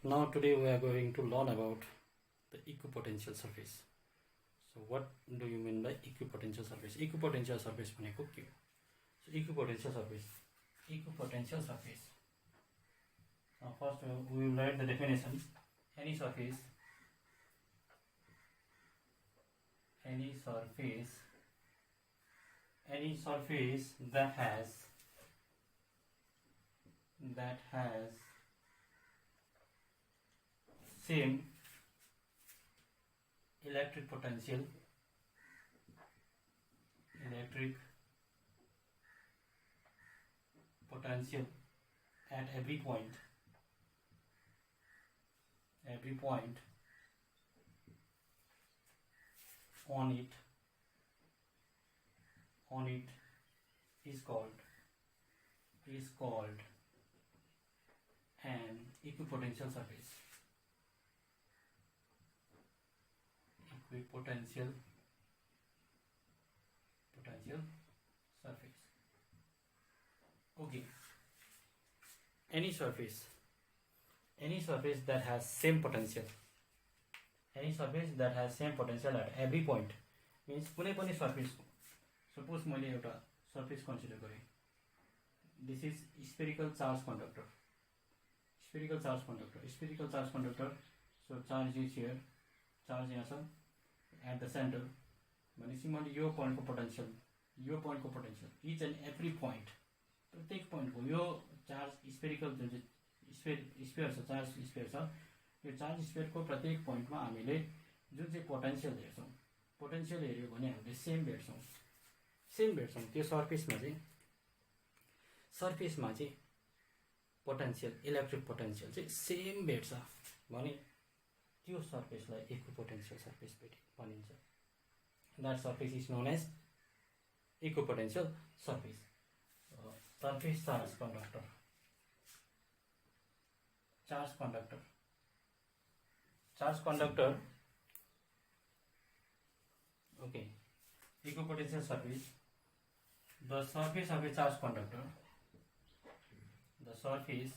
Now today we are going to learn about the equipotential surface. So what do you mean by equipotential surface? Equipotential surface भनेको के हो? So equipotential surface. Equipotential surface. Now first we will write the definition. Any surface that has same electric potential at every point on it is called an equipotential surface. Equipotential surface. Okay. Any surface that has same potential. Any surface that has same potential at every point means कुनै पनि surface को. Suppose मैले एउटा surface consider गरेँ. This is spherical charge conductor. Spherical charge conductor. So charge is here. Charge यहाँ छ. At the center. भनेपछि मैले यो point को potential, each and every point, प्रत्येक point को यो charge spherical जुन चाहिँ sphere छ, charge sphere छ, यो charge sphere को प्रत्येक point मा हामीले जुन चाहिँ potential हेर्छौं, potential हेर्यो भने हामीले same भेट्छौं. त्यो surface मा चाहिँ potential, electric potential चाहिँ same भेट्छ भने त्यो surface लाई equipotential surface भनिन्छ. That surface is known as equipotential surface. Surface charge conductor. Okay. Equipotential surface. The surface of a charge conductor. The surface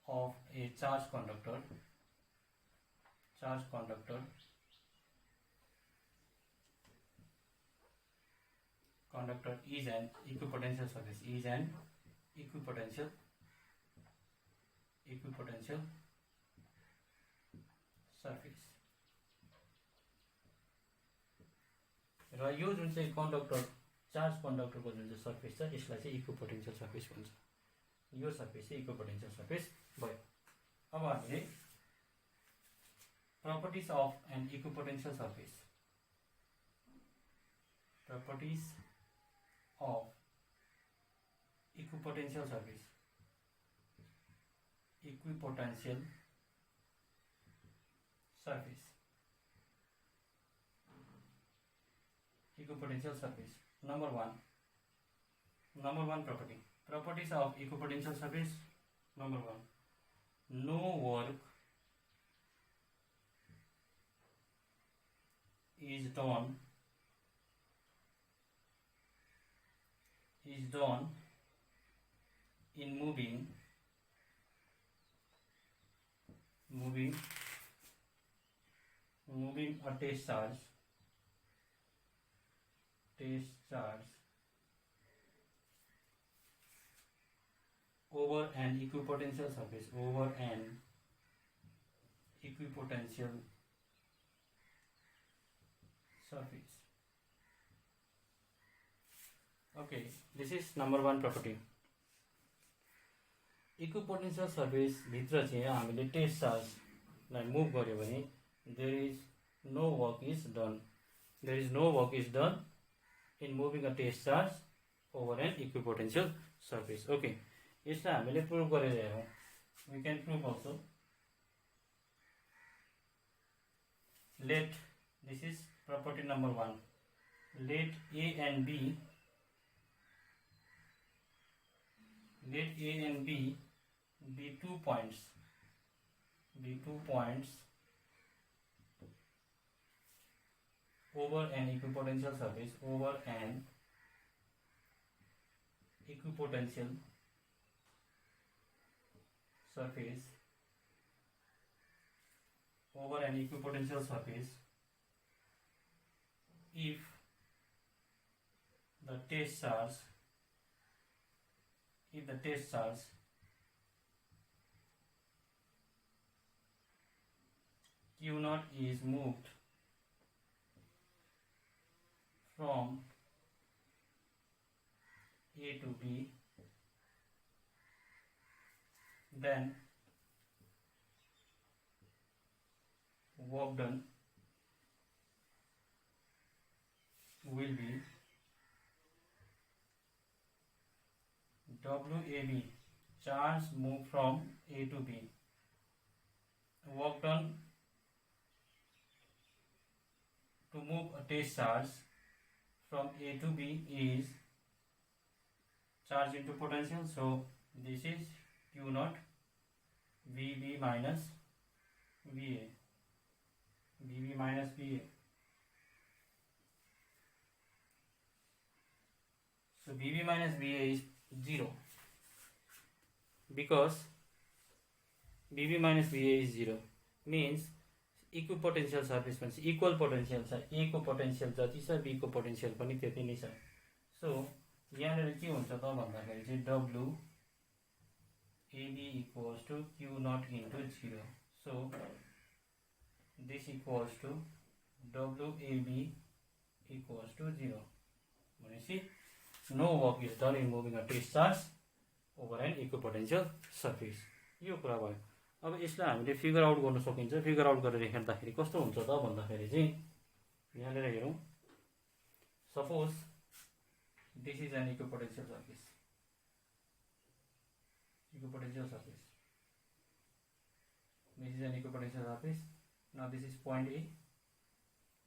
of a charge conductor is an equipotential surface. र यो जुन चाहिँ charge कन्डक्टरको जुन चाहिँ surface छ यसलाई चाहिँ equipotential surface भन्छ. यो सर्फेस चाहिँ इक्विपोटेन्शियल सर्फेस भयो. अब हामीले properties of an equipotential surface. Equipotential surface. Number one property. Properties of equipotential surface. Number one, no work is done in moving a test charge over an equipotential surface. Okay, this is number one property. Equipotential surface भित्र चाहिँ हामीले test चार्जलाई move गर्यो भने there is no work is done in moving a test charge over an equipotential surface. Okay, यसलाई हामीले prove गरेर हेरौँ. We can prove also. Let, this is property number one. Let A and B be 2 points over an equipotential surface, over an equipotential surface if the test charge Q naught is moved from A to B, then work done will be WAB, charge moved from A to B. Work done to move a test charge from A to B is charge into potential. So this is Q naught VB minus VA. VB minus VA. So VB minus VA is 0 because VB minus VA is 0 means equipotential surface भनेपछि equal potential छ, ए को potential जति छ be को potential पनि त्यति नै छ. सो यहाँनिर के हुन्छ त भन्दाखेरि चाहिँ W AB equals to Q not into 0. So this equals to W AB equals to 0 भनेपछि no work is done in moving a test charge over an equipotential surface. यो कुरा भयो. अब यसलाई हामीले फिगर आउट गर्न सकिन्छ. फिगर आउट गरेर हेर्दाखेरि कस्तो हुन्छ त भन्दाखेरि चाहिँ यहाँनिर हेरौँ. Suppose this is an equipotential surface. Equipotential surface. This is an equipotential surface. Now this is point A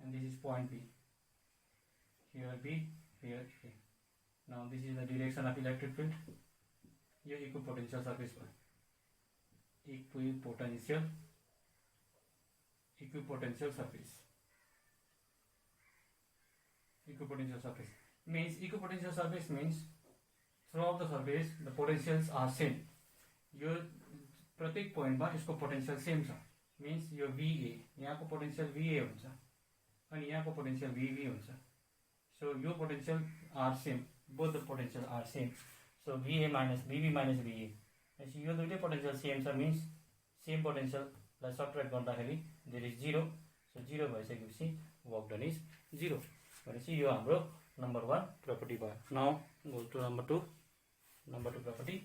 and this is point B. Here B, here A. Now this is the direction of electric field. ये equipotential surface per. Equipotential surface. Equipotential surface means equipotential surface means throughout the surface the potentials are same. यो प्रत्येक पोइन्टमा यसको potential same छ. Means यो VA यहाँको potential VA हुन्छ अनि यहाँको पोटेन्शियल VB हुन्छ. सो यो potential are same. Both the potential are same. So VA minus VB minus VA. यो दुईटै पोटेन्शियल सेम छ मिन्स सेम पोटेन्शियललाई सबट्र्याक्ट गर्दाखेरि देयर इज 0. सो 0 भइसकेपछि वर्क डन इज 0 भनेपछि यो हाम्रो नम्बर 1 प्रपर्टी भयो. Now go to number 2. Number 2 property.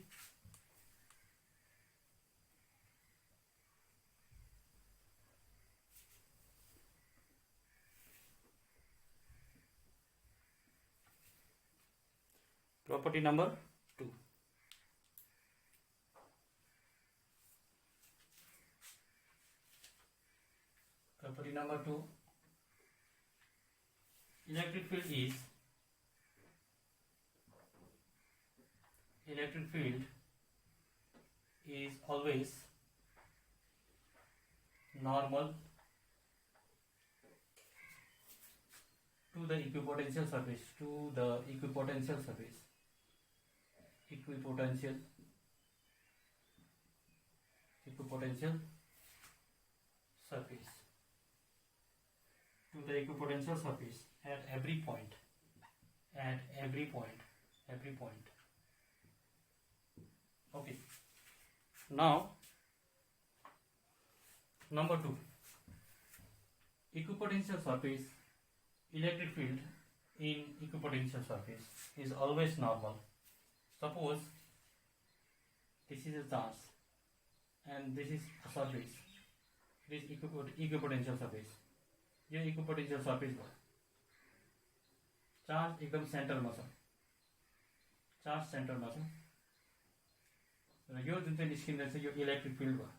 Property number 2. Property number 2. Electric field is always normal to the equipotential surface. Equipotential surface to the equipotential surface at every point. Okay. Now number 2. Equipotential surface, electric field in equipotential surface is always normal. Suppose this is a charge and this is a surface. This equipotential surface. यो equipotential surface भयो. Charge एकदम सेन्टरमा छ. र यो जुन चाहिँ निस्किँदैछ यो इलेक्ट्रिक फिल्ड भयो.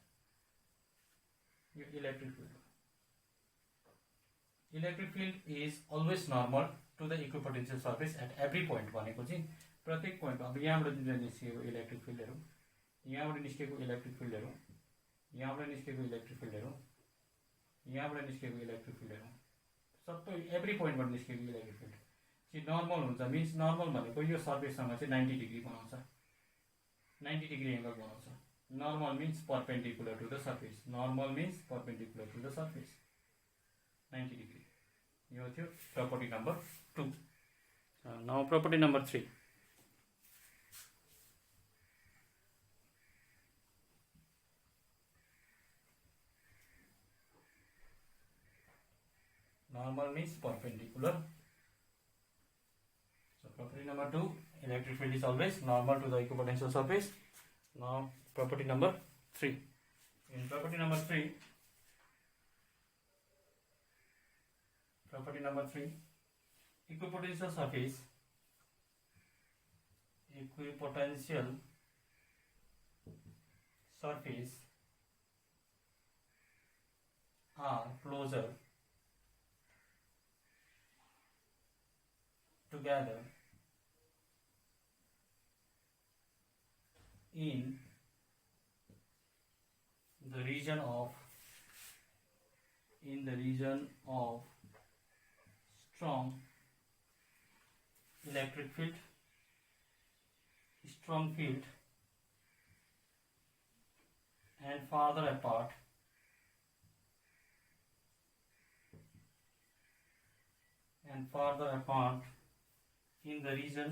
Electric field is always normal to the equipotential surface at every point भनेको चाहिँ प्रत्येक पोइन्ट. अब यहाँबाट जुन चाहिँ निस्किएको इलेक्ट्रिक फिल्डहरू, यहाँबाट निस्किएको इलेक्ट्रिक फिल्डहरू, यहाँबाट निस्किएको इलेक्ट्रिक फिल्डहरू, यहाँबाट निस्किएको इलेक्ट्रिक फिल्डहरू सबै एभ्री पोइन्टबाट निस्किएको इलेक्ट्रिक फिल्ड चाहिँ नर्मल हुन्छ. मिन्स नर्मल भनेको यो सर्फेससँग चाहिँ 90 डिग्री बनाउँछ, 90 डिग्री एङ्गल बनाउँछ. normal means perpendicular to the surface. Normal means perpendicular to the surface. 90 degree. यो थियो property number 2. Now property number 3. Normal means perpendicular. So property number 2, electric field is always normal to the equipotential surface. Now property number 3. In property number 3, equipotential surface are closer together in the region of strong electric field, and farther apart in the region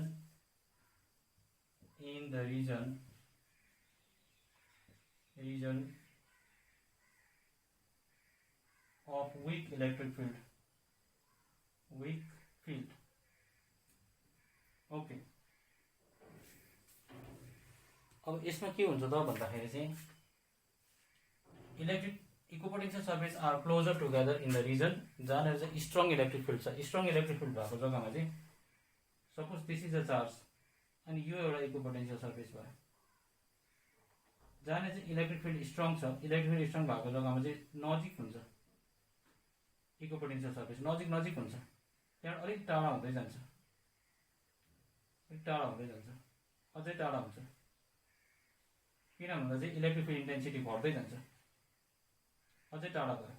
of weak electric field. Okay. अब यसमा के हुन्छ त भन्दाखेरि चाहिँ electric equipotential surface are closer together in the region जहाँनिर चाहिँ strong electric field छ. स्ट्रङ इलेक्ट्रिक फिल्ड भएको जग्गामा चाहिँ suppose this is a charge अनि यो एउटा इक्विपोटेन्शियल सर्फेस भयो. जहाँनिर चाहिँ इलेक्ट्रिक फिल्ड स्ट्रङ छ, इलेक्ट्रिक फिल्ड स्ट्रङ भएको जग्गामा चाहिँ नजिक हुन्छ इक्विपोटेन्शियल सर्फेस, नजिक हुन्छ. त्यहाँबाट अलिक टाढा हुँदै जान्छ, अझै टाढा हुन्छ. किन भन्दा चाहिँ इलेक्ट्रिक फिल्ड इन्टेन्सिटी बढ्दै जान्छ, अझै टाढा भयो.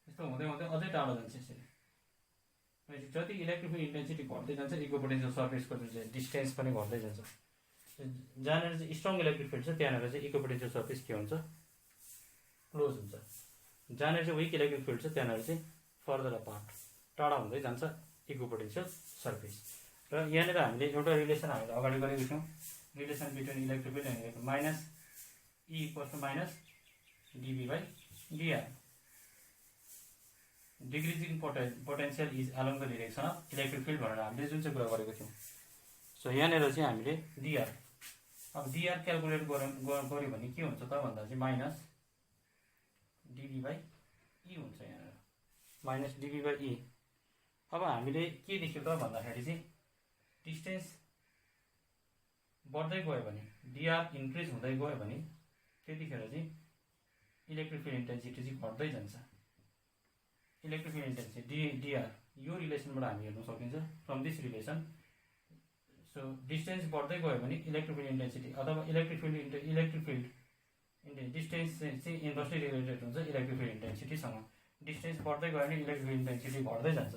यस्तो हुँदै अझै टाढा जान्छ. यसरी जति इलेक्ट्रिक फिल्ड इन्टेन्सिटी घट्दै जान्छ इक्विपोटेन्शियल सर्फेसको जुन चाहिँ डिस्टेन्स पनि घट्दै जान्छ. जहाँनिर चाहिँ स्ट्रङ इलेक्ट्रिक फिल्ड छ त्यहाँनिर चाहिँ इक्विपोटेन्शियल सर्फेस के हुन्छ, क्लोज हुन्छ. जहाँनिर चाहिँ विक इलेक्ट्रिक फिल्ड छ त्यहाँनिर चाहिँ फर्दर अपार्ट, टाढा हुँदै जान्छ इक्विपोटेन्शियल सर्फेस. र यहाँनिर हामीले एउटा रिलेसन हामीले अगाडि गरेको थियौँ, relation between electric field and electric minus E equals to minus dV/dr. Decreasing potential is along the direction of electric field भनेर हामीले जुन चाहिँ कुरा गरेको थियौँ. सो यहाँनिर चाहिँ हामीले dr, अब dr क्यालकुलेट गऱ्यो भने के हुन्छ त भन्दा चाहिँ माइनस dV/E हुन्छ. यहाँनिर माइनस dV/E. अब हामीले के देख्यौँ त भन्दाखेरि चाहिँ डिस्टेन्स बढ्दै गयो भने, dr इन्क्रिज हुँदै गयो भने त्यतिखेर चाहिँ इलेक्ट्रिक फिल्ड इन्टेन्सिटी चाहिँ घट्दै जान्छ. इलेक्ट्रिक फिल्ड इन्टेन्सिटी dr यो रिलेसनबाट हामी हेर्न सकिन्छ from this relation. So distance बढ्दै गयो भने इलेक्ट्रिक फिल्ड इन्टेन्सिटी अथवा इलेक्ट्रिक फिल्ड डिस्टेन्स चाहिँ इन्भर्सली रिलेटेड हुन्छ इलेक्ट्रिक फिल्ड इन्टेन्सिटीसँग. डिस्टेन्स बढ्दै गयो भने इलेक्ट्रिक फिल्ड इन्टेन्सिटी घट्दै जान्छ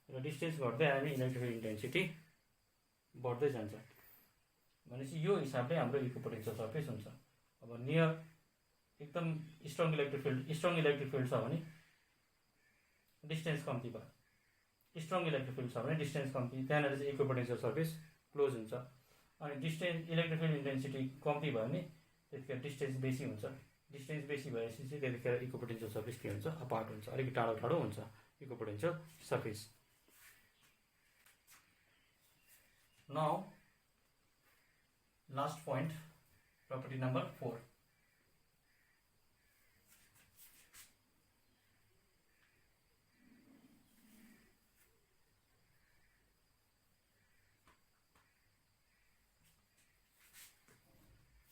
र डिस्टेन्स घट्दै आयो भने इलेक्ट्रिक फिल्ड इन्टेन्सिटी बढ्दै जान्छ. भनेपछि यो हिसाबले हाम्रो इक्विपोटेन्शियल सर्फेस हुन्छ. अब नियर एकदम स्ट्रङ इलेक्ट्रिक फिल्ड छ भने डिस्टेन्स कम्ती भयो, स्ट्रङ इलेक्ट्रिक फिल्ड छ भने डिस्टेन्स कम्ती, त्यहाँनिर चाहिँ इक्विपोटेन्शियल सर्फेस क्लोज हुन्छ. अनि डिस्टेन्स इलेक्ट्रिक फिल्ड इन्टेन्सिटी कम्ती भयो भने त्यतिखेर डिस्टेन्स बेसी हुन्छ. डिस्टेन्स बेसी भएपछि चाहिँ त्यतिखेर इक्विपोटेन्शियल सर्फेस के हुन्छ, अपार्ट हुन्छ, अलिक टाढो हुन्छ equipotential surface. Now last point, property number 4.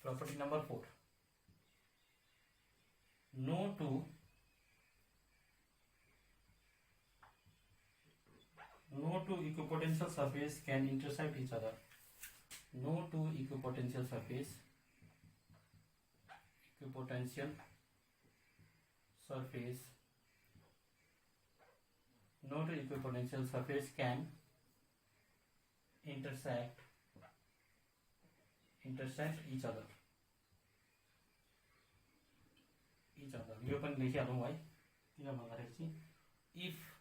Property number 4. No two equipotential surface can intersect each other. No two equipotential surface can intersect each other. Each other यो पनि लेखिहालौँ है किन भन्दाखेरि चाहिँ if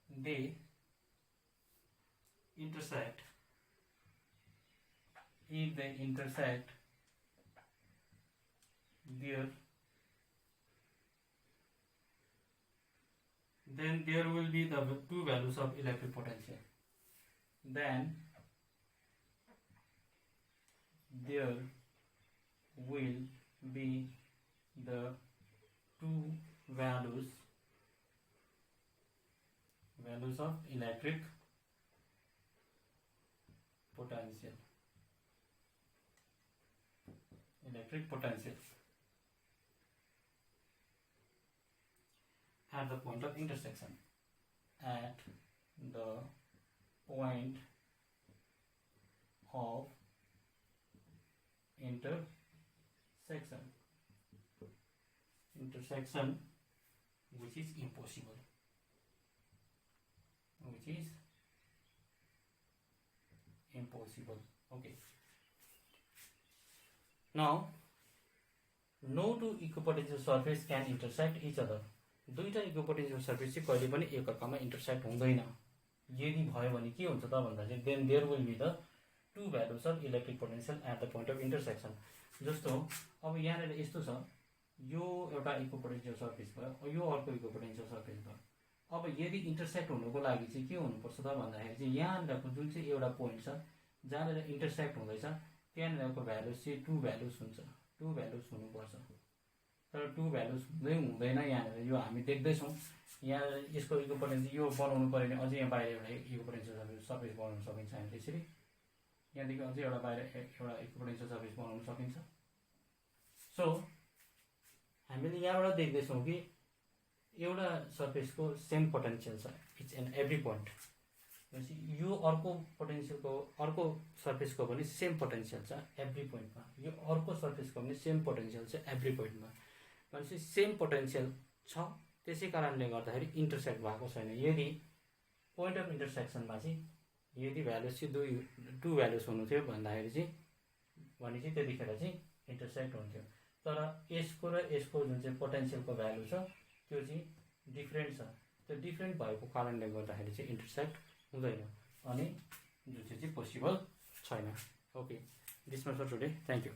they intersect if they intersect there then there will be the two values of electric potential then there will be the two values of electric potential at the point of intersection at the point of intersection which is impossible okay now no two equipotential surface can intersect each other दुईटा equipotential surface चाहिँ कहिले पनि एकअर्कामा intersect हुँदैन यदि भयो भने के हुन्छ त भन्दा चाहिँ then there will be the two values of electric potential at the point of intersection जस्तो अब यहाँनिर यस्तो छ यो एउटा इक्विपोटेन्शियल सर्फेस भयो यो अर्को इक्विपोटेन्शियल सर्फेस भयो अब यदि इन्टरसेक्ट हुनुको लागि चाहिँ के हुनुपर्छ त भन्दाखेरि चाहिँ यहाँनिरको जुन चाहिँ एउटा पोइन्ट छ जहाँनिर इन्टरसेक्ट हुँदैछ त्यहाँनिरको भ्यालुज चाहिँ टू भ्यालुज हुन्छ टू भ्यालुज हुनुपर्छ तर टू भ्यालुज हुँदैन यहाँनिर यो हामी देख्दैछौँ यहाँ यसको इक्विपोटेन्शियल यो बनाउनु पऱ्यो भने अझै यहाँ बाहिर एउटा इक्विपोटेन्शियल सर्फेस बनाउन सकिन्छ हामीले यसरी यहाँदेखि अझै एउटा बाहिर एउटा इक्विपोटेन्शियल सर्फेस बनाउन सकिन्छ सो हामीले यहाँबाट देख्दैछौँ कि एउटा सर्फेसको सेम पोटेन्शियल छ इच एन्ड एभ्री पोइन्ट यो अर्को पोटेन्शियलको अर्को सर्फेसको पनि सेम पोटेन्शियल छ एभ्री पोइन्टमा यो अर्को सर्फेसको पनि सेम पोटेन्शियल छ एभ्री पोइन्टमा भनेपछि सेम पोटेन्शियल छ त्यसै कारणले गर्दाखेरि इन्टरसेक्ट भएको छैन यदि पोइन्ट अफ इन्टरसेक्सनमा चाहिँ यदि भ्यालुज चाहिँ टू भ्यालुज हुनु थियो भन्दाखेरि चाहिँ भने चाहिँ त्यतिखेर चाहिँ इन्टरसेक्ट हुन्थ्यो तर यसको र यसको जुन चाहिँ पोटेन्शियलको भ्यालु छ त्यो चाहिँ डिफ्रेन्ट छ त्यो डिफ्रेन्ट भएको कारणले गर्दाखेरि चाहिँ इन्टरसेक्ट हुँदैन अनि जुन चाहिँ पोसिबल छैन okay this much for today thank you